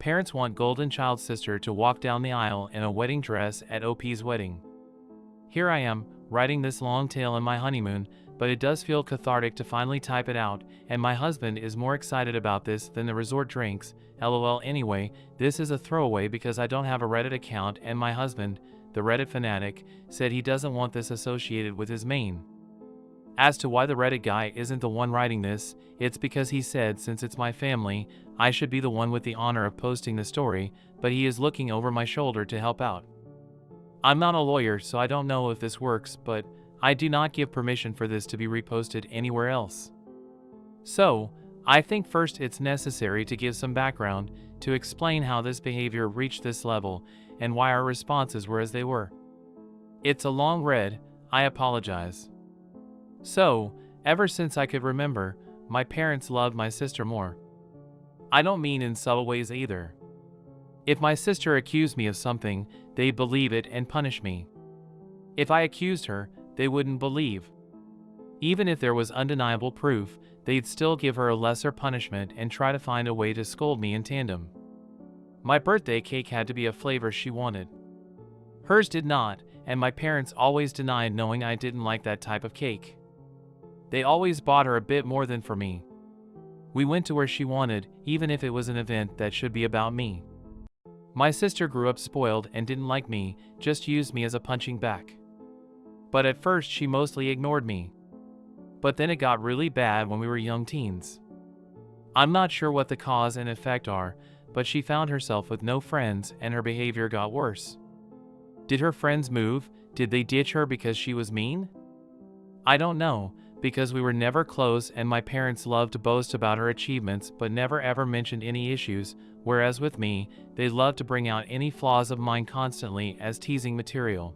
Parents want golden child sister to walk down the aisle in a wedding dress at OP's wedding. Here I am, writing this long tale in my honeymoon, but it does feel cathartic to finally type it out, and my husband is more excited about this than the resort drinks. LOL. Anyway, this is a throwaway because I don't have a Reddit account, and my husband, the Reddit fanatic, said he doesn't want this associated with his main. As to why the Reddit guy isn't the one writing this, it's because he said since it's my family, I should be the one with the honor of posting the story, but he is looking over my shoulder to help out. I'm not a lawyer, so I don't know if this works, but I do not give permission for this to be reposted anywhere else. So, I think first it's necessary to give some background to explain how this behavior reached this level and why our responses were as they were. It's a long read, I apologize. So, ever since I could remember, my parents loved my sister more. I don't mean in subtle ways either. If my sister accused me of something, they'd believe it and punish me. If I accused her, they wouldn't believe. Even if there was undeniable proof, they'd still give her a lesser punishment and try to find a way to scold me in tandem. My birthday cake had to be a flavor she wanted. Hers did not, and my parents always denied knowing I didn't like that type of cake. They always bought her a bit more than for me. We went to where she wanted, even if it was an event that should be about me. My sister grew up spoiled and didn't like me, just used me as a punching bag. But at first she mostly ignored me. But then it got really bad when we were young teens. I'm not sure what the cause and effect are, but she found herself with no friends and her behavior got worse. Did her friends move? Did they ditch her because she was mean? I don't know, because we were never close and my parents loved to boast about her achievements but never ever mentioned any issues, whereas with me, they loved to bring out any flaws of mine constantly as teasing material.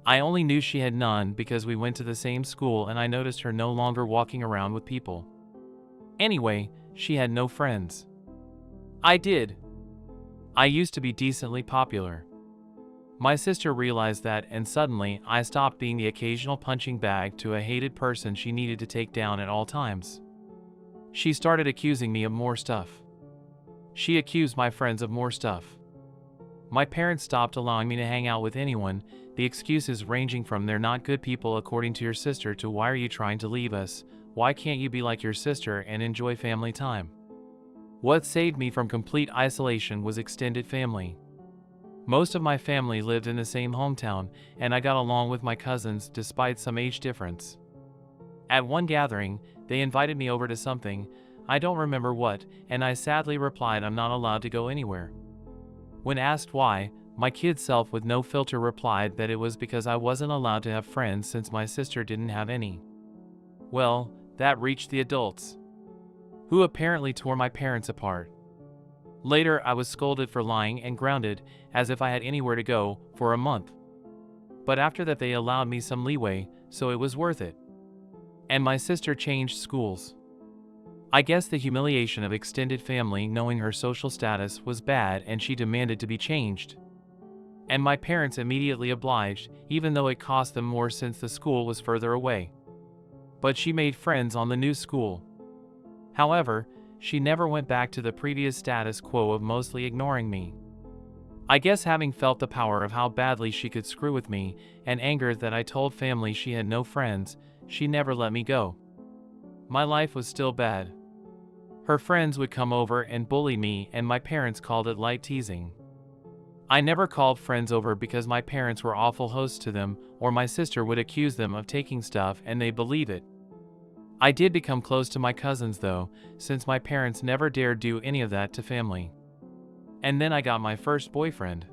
I only knew she had none because we went to the same school and I noticed her no longer walking around with people. Anyway, she had no friends. I did. I used to be decently popular. My sister realized that and suddenly I stopped being the occasional punching bag to a hated person she needed to take down at all times. She started accusing me of more stuff. She accused my friends of more stuff. My parents stopped allowing me to hang out with anyone, the excuses ranging from "they're not good people according to your sister" to "why are you trying to leave us, why can't you be like your sister and enjoy family time?" What saved me from complete isolation was extended family. Most of my family lived in the same hometown, and I got along with my cousins despite some age difference. At one gathering, they invited me over to something, I don't remember what, and I sadly replied I'm not allowed to go anywhere. When asked why, my kid self with no filter replied that it was because I wasn't allowed to have friends since my sister didn't have any. Well, that reached the adults, who apparently tore my parents apart. Later, I was scolded for lying and grounded, as if I had anywhere to go, for a month. But after that they allowed me some leeway, so it was worth it. And my sister changed schools. I guess the humiliation of extended family knowing her social status was bad and she demanded to be changed. And my parents immediately obliged, even though it cost them more since the school was further away. But she made friends on the new school. However, she never went back to the previous status quo of mostly ignoring me. I guess having felt the power of how badly she could screw with me, and angered that I told family she had no friends, she never let me go. My life was still bad. Her friends would come over and bully me, and my parents called it light teasing. I never called friends over because my parents were awful hosts to them, or my sister would accuse them of taking stuff and they'd believe it. I did become close to my cousins though, since my parents never dared do any of that to family. And then I got my first boyfriend.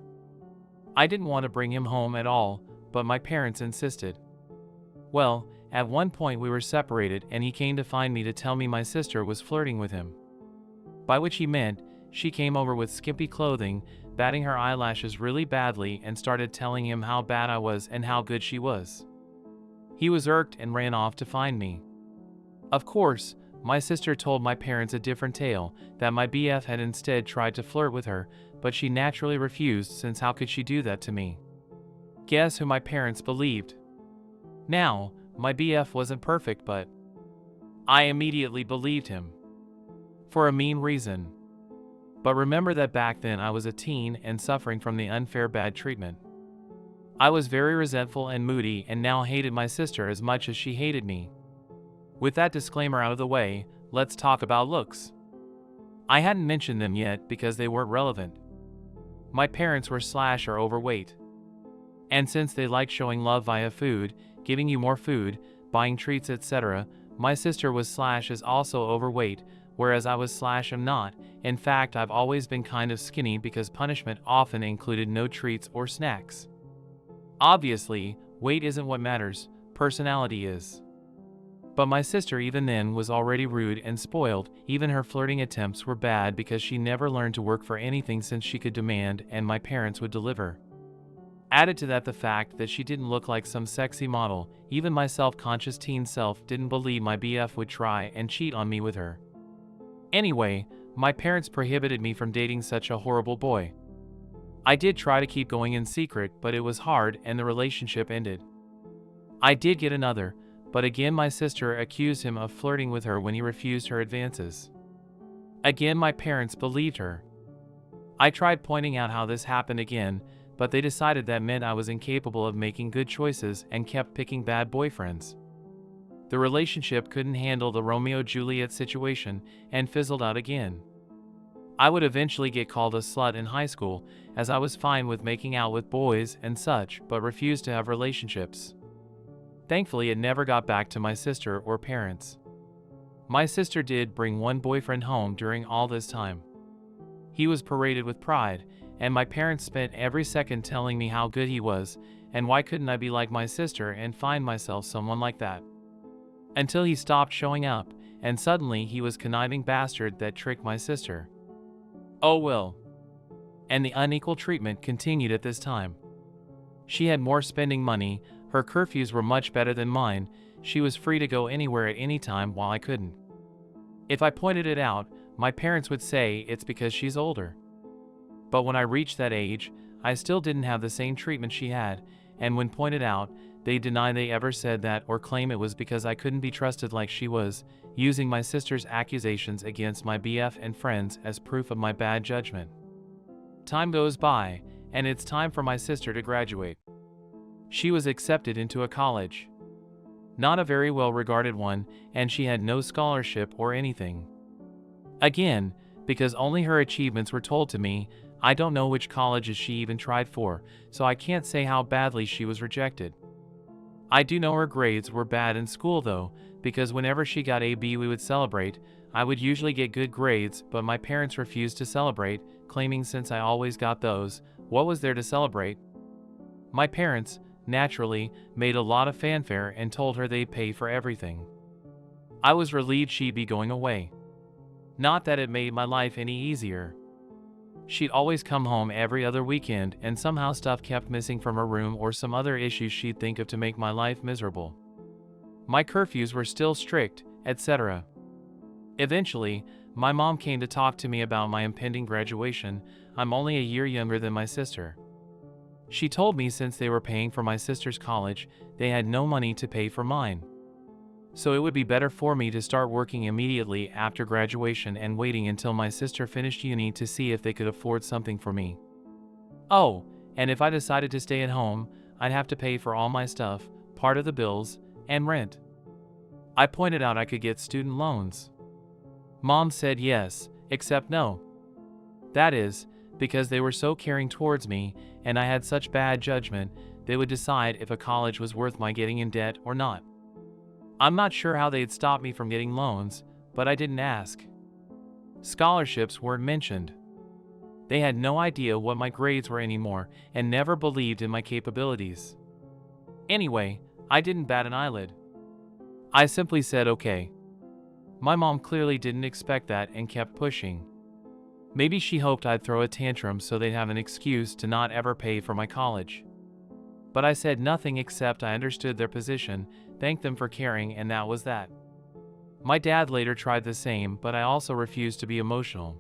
I didn't want to bring him home at all, but my parents insisted. Well, at one point we were separated and he came to find me to tell me my sister was flirting with him. By which he meant, she came over with skimpy clothing, batting her eyelashes really badly and started telling him how bad I was and how good she was. He was irked and ran off to find me. Of course, my sister told my parents a different tale, that my BF had instead tried to flirt with her, but she naturally refused since how could she do that to me? Guess who my parents believed? Now, my BF wasn't perfect, but I immediately believed him. For a mean reason. But remember that back then I was a teen and suffering from the unfair bad treatment. I was very resentful and moody and now hated my sister as much as she hated me. With that disclaimer out of the way, let's talk about looks. I hadn't mentioned them yet because they weren't relevant. My parents were / are overweight. And since they liked showing love via food, giving you more food, buying treats, etc., my sister was / is also overweight, whereas I was / am not. In fact, I've always been kind of skinny because punishment often included no treats or snacks. Obviously, weight isn't what matters, personality is. But my sister even then was already rude and spoiled. Even her flirting attempts were bad because she never learned to work for anything since she could demand and my parents would deliver. Added to that the fact that she didn't look like some sexy model. Even my self-conscious teen self didn't believe my BF would try and cheat on me with her. Anyway, my parents prohibited me from dating such a horrible boy. I did try to keep going in secret, but it was hard and the relationship ended. I did get another, but again my sister accused him of flirting with her when he refused her advances. Again my parents believed her. I tried pointing out how this happened again, but they decided that meant I was incapable of making good choices and kept picking bad boyfriends. The relationship couldn't handle the Romeo-Juliet situation and fizzled out again. I would eventually get called a slut in high school, as I was fine with making out with boys and such, but refused to have relationships. Thankfully, it never got back to my sister or parents. My sister did bring one boyfriend home during all this time. He was paraded with pride, and my parents spent every second telling me how good he was, and why couldn't I be like my sister and find myself someone like that. Until he stopped showing up, and suddenly he was conniving bastard that tricked my sister. Oh well. And the unequal treatment continued at this time. She had more spending money, her curfews were much better than mine, she was free to go anywhere at any time while I couldn't. If I pointed it out, my parents would say it's because she's older. But when I reached that age, I still didn't have the same treatment she had, and when pointed out, they deny they ever said that or claim it was because I couldn't be trusted like she was, using my sister's accusations against my BF and friends as proof of my bad judgment. Time goes by, and it's time for my sister to graduate. She was accepted into a college. Not a very well-regarded one, and she had no scholarship or anything. Again, because only her achievements were told to me, I don't know which colleges she even tried for, so I can't say how badly she was rejected. I do know her grades were bad in school though, because whenever she got a B we would celebrate. I would usually get good grades, but my parents refused to celebrate, claiming since I always got those, what was there to celebrate? My parents, naturally, made a lot of fanfare and told her they'd pay for everything. I was relieved she'd be going away. Not that it made my life any easier. She'd always come home every other weekend, and somehow stuff kept missing from her room or some other issues she'd think of to make my life miserable. My curfews were still strict, etc. Eventually, my mom came to talk to me about my impending graduation. I'm only a year younger than my sister. She told me since they were paying for my sister's college, they had no money to pay for mine. So it would be better for me to start working immediately after graduation and waiting until my sister finished uni to see if they could afford something for me. Oh, and if I decided to stay at home, I'd have to pay for all my stuff, part of the bills, and rent. I pointed out I could get student loans. Mom said yes, except no. That is, because they were so caring towards me, and I had such bad judgment, they would decide if a college was worth my getting in debt or not. I'm not sure how they'd stop me from getting loans, but I didn't ask. Scholarships weren't mentioned. They had no idea what my grades were anymore, and never believed in my capabilities. Anyway, I didn't bat an eyelid. I simply said okay. My mom clearly didn't expect that and kept pushing. Maybe she hoped I'd throw a tantrum so they'd have an excuse to not ever pay for my college. But I said nothing except I understood their position, thanked them for caring, and that was that. My dad later tried the same, but I also refused to be emotional.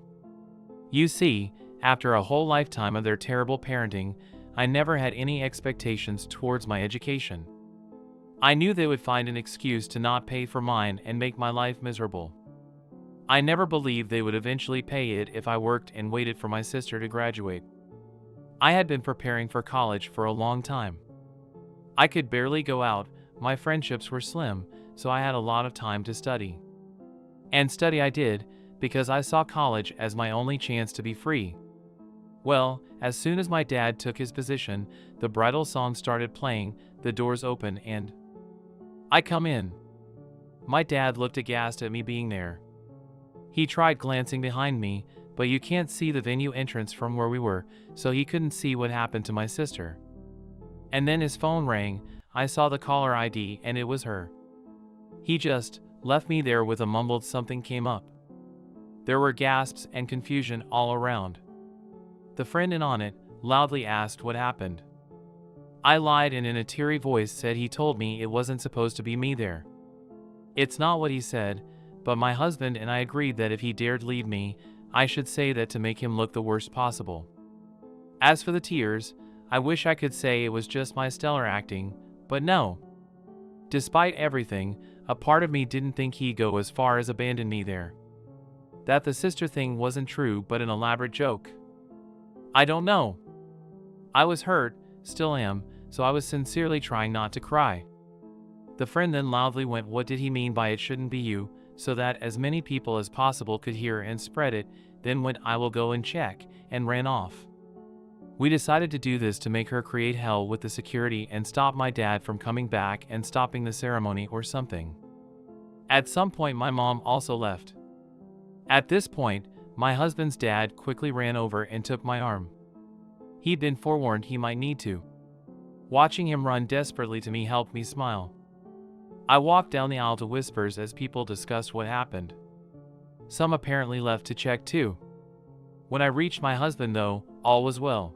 You see, after a whole lifetime of their terrible parenting, I never had any expectations towards my education. I knew they would find an excuse to not pay for mine and make my life miserable. I never believed they would eventually pay it if I worked and waited for my sister to graduate. I had been preparing for college for a long time. I could barely go out, my friendships were slim, so I had a lot of time to study. And study I did, because I saw college as my only chance to be free. Well, as soon as my dad took his position, the bridal song started playing, the doors open, and I come in. My dad looked aghast at me being there. He tried glancing behind me, but you can't see the venue entrance from where we were, so he couldn't see what happened to my sister. And then his phone rang, I saw the caller ID and it was her. He just left me there with a mumbled something came up. There were gasps and confusion all around. The friend in on it loudly asked what happened. I lied and in a teary voice said he told me it wasn't supposed to be me there. It's not what he said, but my husband and I agreed that if he dared leave me, I should say that to make him look the worst possible. As for the tears, I wish I could say it was just my stellar acting, but no. Despite everything, a part of me didn't think he'd go as far as abandon me there. That the sister thing wasn't true but an elaborate joke. I don't know. I was hurt, still am, so I was sincerely trying not to cry. The friend then loudly went, "What did he mean by it shouldn't be you?" so that as many people as possible could hear and spread it, then went, "I will go and check," and ran off. We decided to do this to make her create hell with the security and stop my dad from coming back and stopping the ceremony or something. At some point my mom also left. At this point, my husband's dad quickly ran over and took my arm. He'd been forewarned he might need to. Watching him run desperately to me helped me smile. I walked down the aisle to whispers as people discussed what happened. Some apparently left to check too. When I reached my husband though, all was well.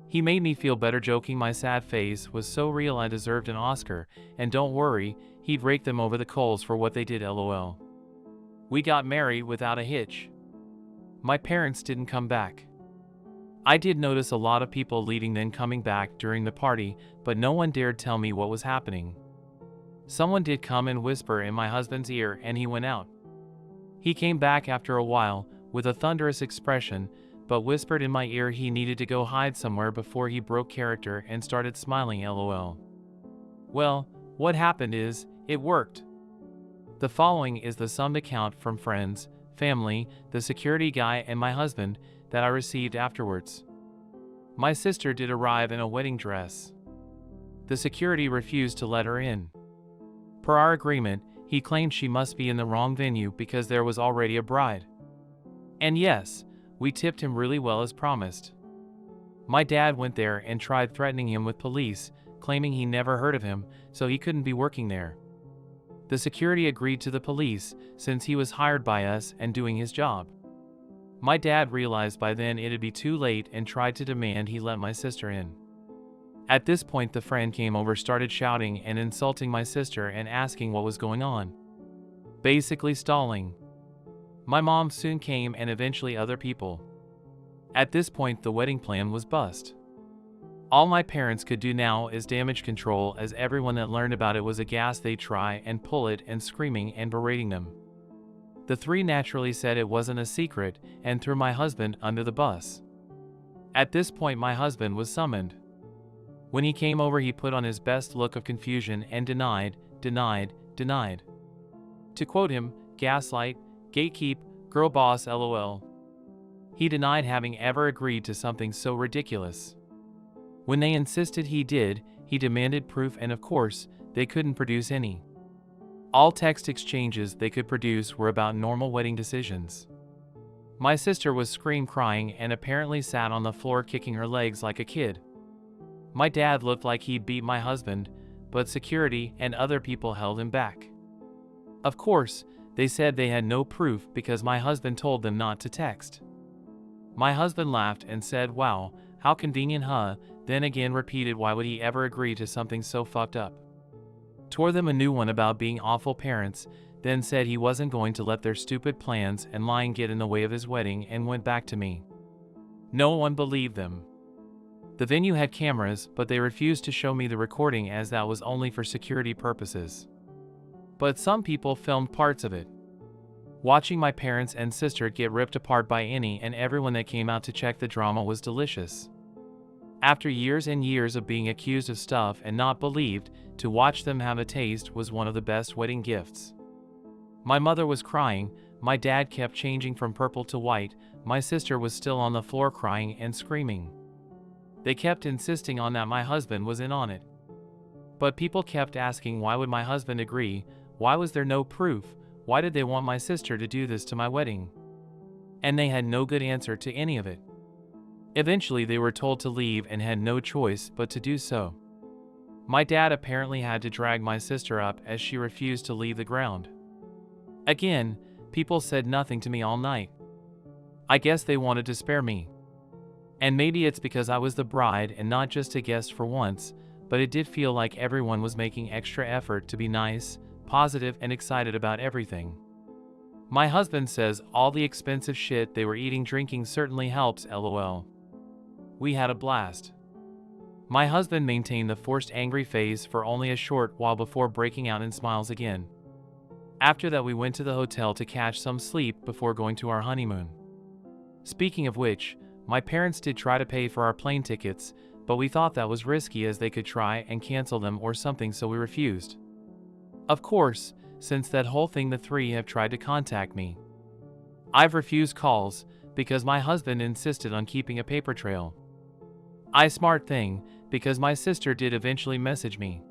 He made me feel better, joking my sad face was so real I deserved an Oscar, and don't worry, he'd rake them over the coals for what they did, lol. We got married without a hitch. My parents didn't come back. I did notice a lot of people leaving then coming back during the party, but no one dared tell me what was happening. Someone did come and whisper in my husband's ear and he went out. He came back after a while, with a thunderous expression, but whispered in my ear he needed to go hide somewhere before he broke character and started smiling, lol. Well, what happened is, it worked. The following is the summed account from friends, family, the security guy and my husband that I received afterwards. My sister did arrive in a wedding dress. The security refused to let her in. Per our agreement, he claimed she must be in the wrong venue because there was already a bride. And yes, we tipped him really well as promised. My dad went there and tried threatening him with police, claiming he never heard of him, so he couldn't be working there. The security agreed to the police since he was hired by us and doing his job. My dad realized by then it'd be too late and tried to demand he let my sister in. At this point the friend came over, started shouting and insulting my sister and asking what was going on. Basically stalling. My mom soon came and eventually other people. At this point the wedding plan was bust. All my parents could do now is damage control, as everyone that learned about it was aghast. They try and pull it and screaming and berating them. The three naturally said it wasn't a secret and threw my husband under the bus. At this point my husband was summoned. When he came over he put on his best look of confusion and denied. To quote him, gaslight, gatekeep, girl boss, lol. He denied having ever agreed to something so ridiculous. When they insisted he did, he demanded proof and of course, they couldn't produce any. All text exchanges they could produce were about normal wedding decisions. My sister was crying and apparently sat on the floor kicking her legs like a kid. My dad looked like he'd beat my husband, but security and other people held him back. Of course, they said they had no proof because my husband told them not to text. My husband laughed and said, "Wow, how convenient, huh?" Then again repeated why would he ever agree to something so fucked up. Tore them a new one about being awful parents, then said he wasn't going to let their stupid plans and lying get in the way of his wedding and went back to me. No one believed them. The venue had cameras, but they refused to show me the recording as that was only for security purposes. But some people filmed parts of it. Watching my parents and sister get ripped apart by any and everyone that came out to check the drama was delicious. After years and years of being accused of stuff and not believed, to watch them have a taste was one of the best wedding gifts. My mother was crying, my dad kept changing from purple to white, my sister was still on the floor crying and screaming. They kept insisting on that my husband was in on it. But people kept asking, why would my husband agree? Why was there no proof? Why did they want my sister to do this to my wedding? And they had no good answer to any of it. Eventually they were told to leave and had no choice but to do so. My dad apparently had to drag my sister up as she refused to leave the ground. Again, people said nothing to me all night. I guess they wanted to spare me. And maybe it's because I was the bride and not just a guest for once, but it did feel like everyone was making extra effort to be nice, positive, and excited about everything. My husband says all the expensive shit they were eating drinking certainly helps, lol. We had a blast. My husband maintained the forced angry phase for only a short while before breaking out in smiles again. After that we went to the hotel to catch some sleep before going to our honeymoon. Speaking of which, my parents did try to pay for our plane tickets, but we thought that was risky as they could try and cancel them or something, so we refused. Of course, since that whole thing the three have tried to contact me. I've refused calls because my husband insisted on keeping a paper trail. Smart thing, because my sister did eventually message me.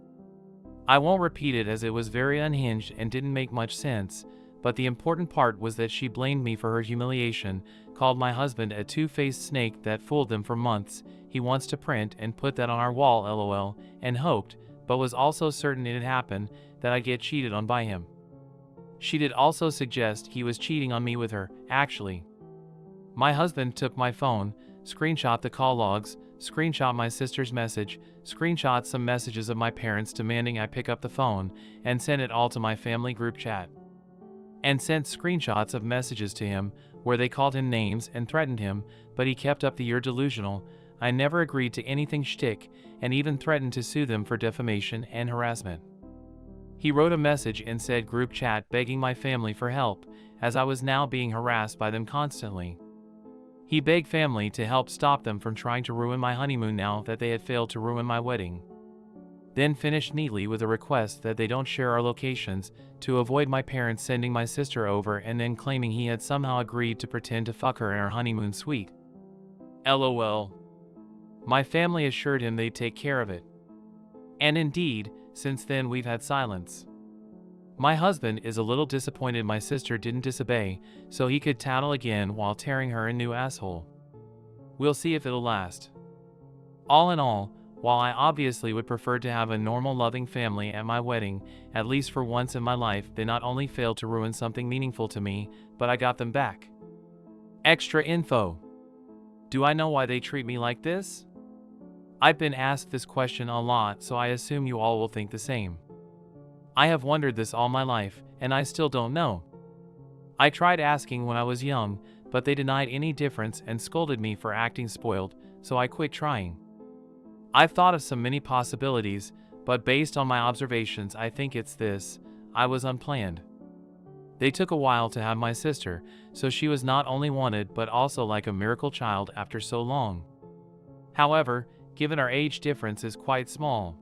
I won't repeat it as it was very unhinged and didn't make much sense, but the important part was that she blamed me for her humiliation, called my husband a two-faced snake that fooled them for months. He wants to print and put that on our wall, lol, and hoped, but was also certain it'd happen, that I'd get cheated on by him. She did also suggest he was cheating on me with her, actually. My husband took my phone, screenshot the call logs, screenshot my sister's message, screenshot some messages of my parents demanding I pick up the phone, and sent it all to my family group chat. And sent screenshots of messages to him where they called him names and threatened him, but he kept up the "you're delusional, I never agreed to anything" shtick, and even threatened to sue them for defamation and harassment. He wrote a message and said group chat begging my family for help, as I was now being harassed by them constantly. He begged family to help stop them from trying to ruin my honeymoon now that they had failed to ruin my wedding. Then finished neatly with a request that they don't share our locations to avoid my parents sending my sister over, and then claiming he had somehow agreed to pretend to fuck her in our honeymoon suite. LOL. My family assured him they'd take care of it. And indeed, since then we've had silence. My husband is a little disappointed my sister didn't disobey, so he could tattle again while tearing her a new asshole. We'll see if it'll last. All in all, while I obviously would prefer to have a normal loving family at my wedding, at least for once in my life, they not only failed to ruin something meaningful to me, but I got them back. Extra info. Do I know why they treat me like this? I've been asked this question a lot, so I assume you all will think the same. I have wondered this all my life, and I still don't know. I tried asking when I was young, but they denied any difference and scolded me for acting spoiled, so I quit trying. I've thought of some many possibilities, but based on my observations I think it's this: I was unplanned. They took a while to have my sister, so she was not only wanted but also like a miracle child after so long. However, given our age difference is quite small,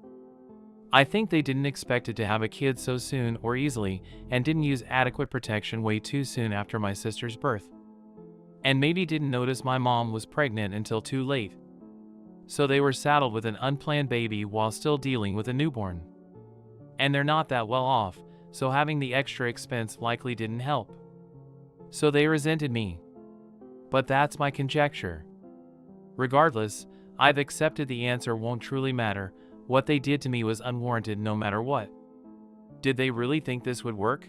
I think they didn't expect it to have a kid so soon or easily, and didn't use adequate protection way too soon after my sister's birth. And maybe didn't notice my mom was pregnant until too late. So they were saddled with an unplanned baby while still dealing with a newborn. And they're not that well off, so having the extra expense likely didn't help. So they resented me. But that's my conjecture. Regardless, I've accepted the answer won't truly matter. What they did to me was unwarranted no matter what. Did they really think this would work?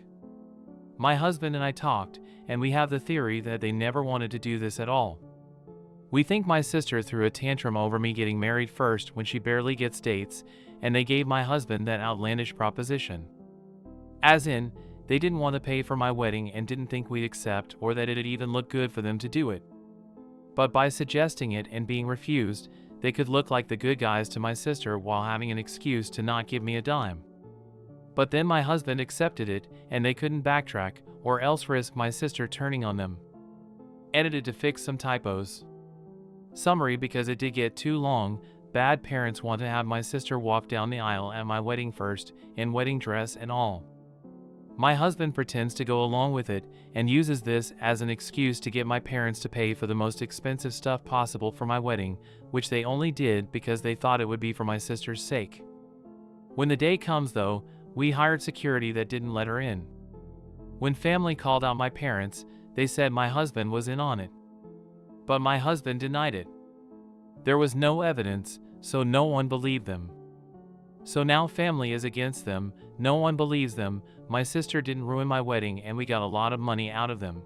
My husband and I talked, and we have the theory that they never wanted to do this at all. We think my sister threw a tantrum over me getting married first when she barely gets dates, and they gave my husband that outlandish proposition. As in, they didn't want to pay for my wedding and didn't think we'd accept or that it'd even look good for them to do it. But by suggesting it and being refused, they could look like the good guys to my sister while having an excuse to not give me a dime. But then my husband accepted it, and they couldn't backtrack or else risk my sister turning on them. Edited to fix some typos. Summary: because it did get too long, bad parents want to have my sister walk down the aisle at my wedding first, in wedding dress and all. My husband pretends to go along with it, and uses this as an excuse to get my parents to pay for the most expensive stuff possible for my wedding, which they only did because they thought it would be for my sister's sake. When the day comes though, we hired security that didn't let her in. When family called out my parents, they said my husband was in on it. But my husband denied it. There was no evidence, so no one believed them. So now family is against them, no one believes them. My sister didn't ruin my wedding and we got a lot of money out of them.